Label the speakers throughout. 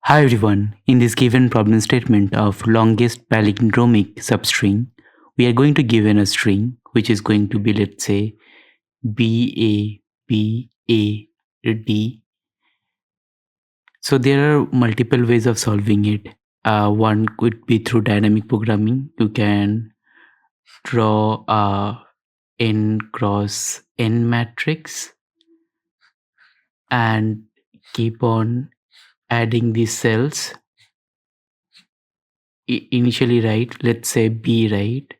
Speaker 1: Hi everyone, in this given problem statement of longest palindromic substring, we are going to given a string which is going to be, let's say, B A B A D. So there are multiple ways of solving it. One could be through dynamic programming. You can draw a n cross n matrix and keep on adding these cells. Initially, right? Let's say B, right?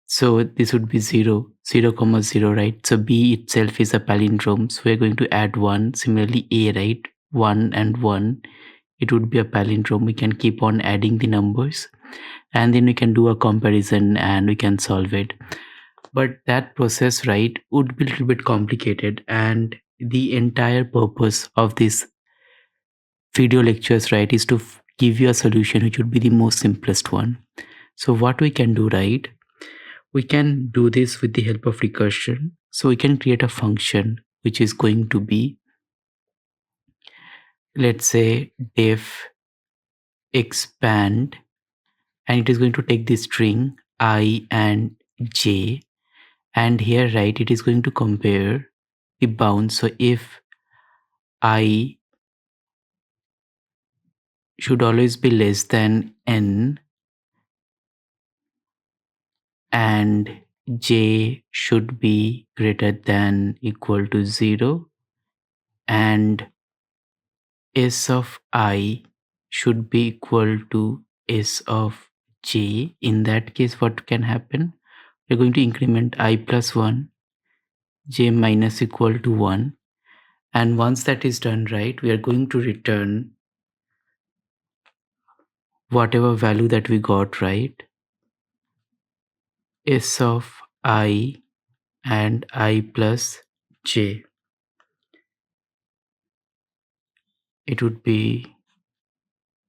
Speaker 1: So this would be 0, 0, comma 0, right? So B itself is a palindrome. So we're going to add 1. Similarly, A, right? 1 and 1. It would be a palindrome. We can keep on adding the numbers and then we can do a comparison and we can solve it. But that process, right, would be a little bit complicated. And the entire purpose of this video lectures, right, is to give you a solution which would be the most simplest one. So what we can do, right? We can do this with the help of recursion. So we can create a function which is going to be, let's say, def expand, and it is going to take the string I and j, and here, right, it is going to compare the bounds. So if I should always be less than n and j should be greater than equal to 0, and s of I should be equal to s of j. In that case, what can happen? We're going to increment I plus 1, j minus equal to 1. And once that is done, right, we are going to return whatever value that we got, right? S of I and I plus j. It would be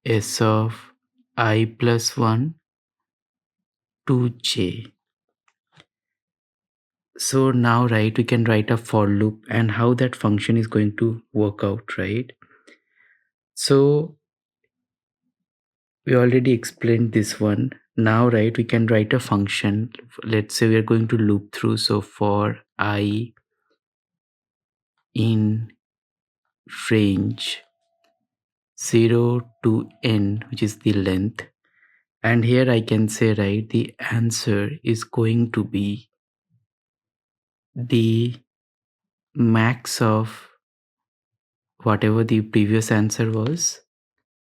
Speaker 1: S of I plus 1 to j. So now, right, we can write a for loop and how that function is going to work out, right? So we already explained this one. Now, right, we can write a function. Let's say we are going to loop through. So for I in range 0 to n, which is the length. And here I can say, right, the answer is going to be the max of whatever the previous answer was,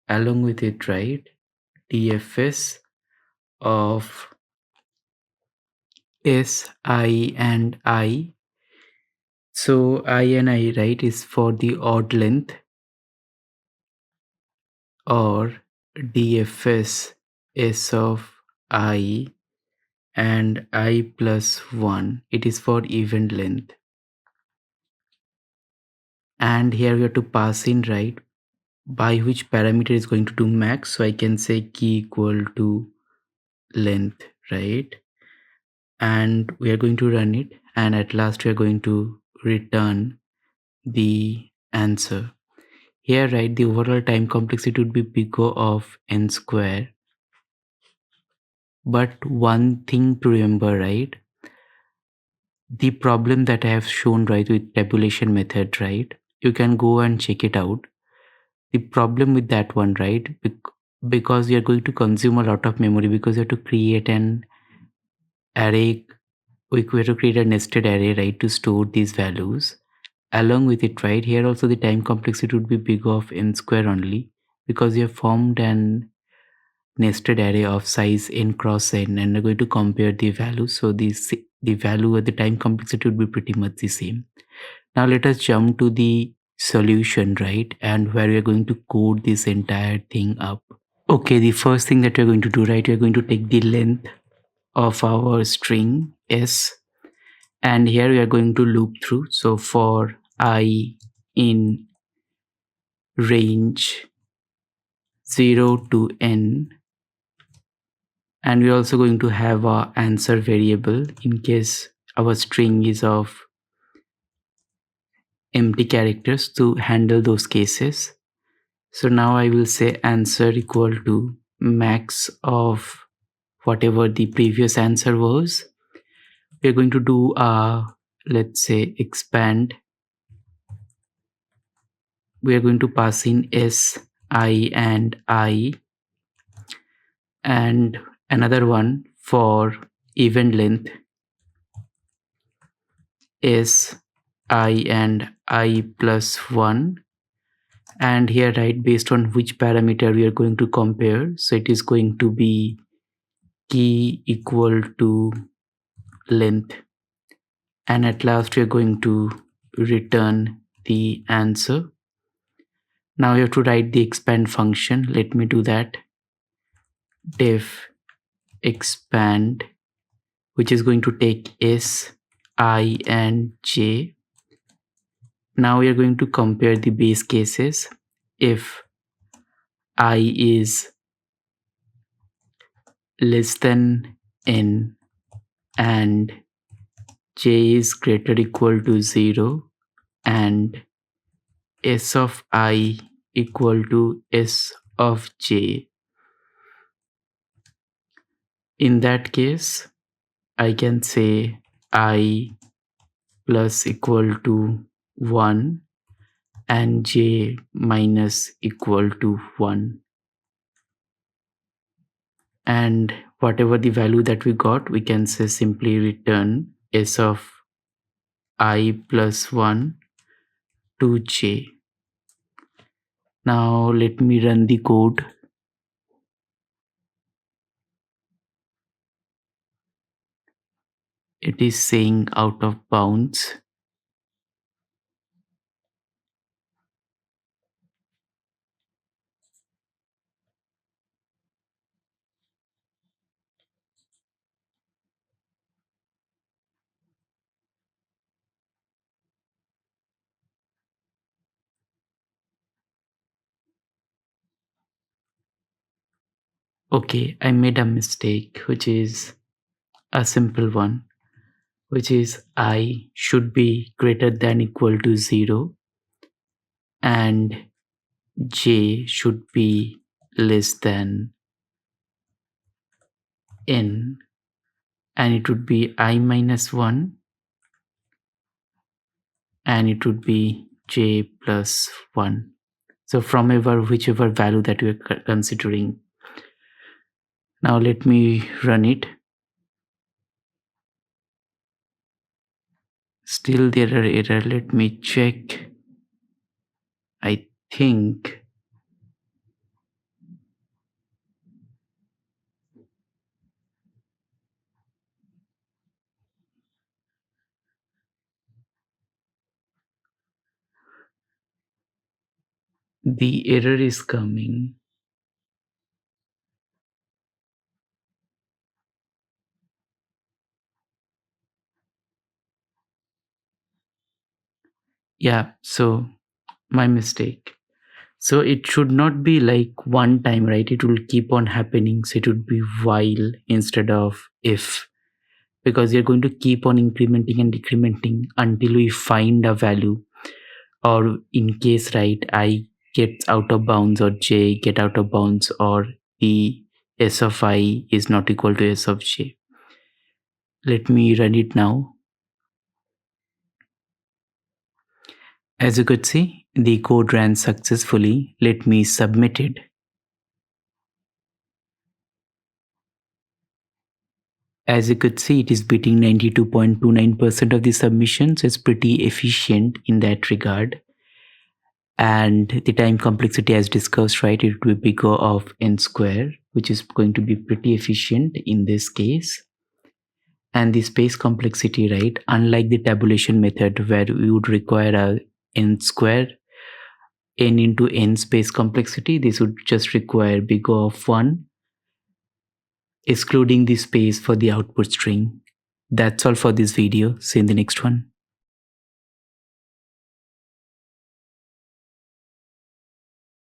Speaker 1: along with it, right, dfs of s, I and I. So I and I, right, is for the odd length, or dfs s of I and I plus 1, it is for even length. And here we have to pass in, right, by which parameter is going to do max. So I can say key equal to length, right? And we are going to run it, and at last we are going to return the answer. Here, right, the overall time complexity would be big O of n square. But one thing to remember, right, the problem that I have shown, right, with tabulation method, right, you can go and check it out. The problem with that one, right, because you're going to consume a lot of memory, because you have to create an array, we have to create a nested array, right, to store these values. Along with it, right, here also the time complexity would be big of n square only, because you have formed an nested array of size n cross n and are going to compare the values. So the value at the time complexity would be pretty much the same. Now let us jump to the solution, right, and where we are going to code this entire thing up. Okay, the first thing that we're going to do, right, we're going to take the length of our string s, and here we are going to loop through. So for I in range 0 to n, and we're also going to have a answer variable in case our string is of empty characters to handle those cases. So now I will say answer equal to max of whatever the previous answer was. We're going to do let's say expand. We are going to pass in s, I and I, and another one for event length s, I and I plus 1. And here, right, based on which parameter we are going to compare, so it is going to be key equal to length, and at last we are going to return the answer. Now you have to write the expand function. Let me do that. Def expand, which is going to take s, I and j. Now we are going to compare the base cases. If I is less than n and j is greater equal to 0 and s of I equal to s of j, in that case I can say I plus equal to 1 and j minus equal to 1, and whatever the value that we got, we can say simply return s of I plus 1 to j. Now let me run the code. It is saying out of bounds. Okay, I made a mistake, which is a simple one, which is I should be greater than equal to 0 and j should be less than n, and it would be I minus 1 and it would be j plus 1. So from whichever value that we are considering. Now let me run it. Still there are error. Let me check. I think the error is coming. Yeah, so my mistake. So it should not be like one time, right? It will keep on happening. So it would be while instead of if, because you're going to keep on incrementing and decrementing until we find a value, or in case, right, I gets out of bounds or j get out of bounds, or the s of I is not equal to s of j. Let me run it now. As you could see, the code ran successfully. Let me submit it. As you could see, it is beating 92.29% of the submissions. It's pretty efficient in that regard. And the time complexity, as discussed, right, it will be bigger of n square, which is going to be pretty efficient in this case. And the space complexity, right, unlike the tabulation method where we would require a n square, n into n space complexity, this would just require big O of 1, excluding the space for the output string. That's all for this video. See you in the next one.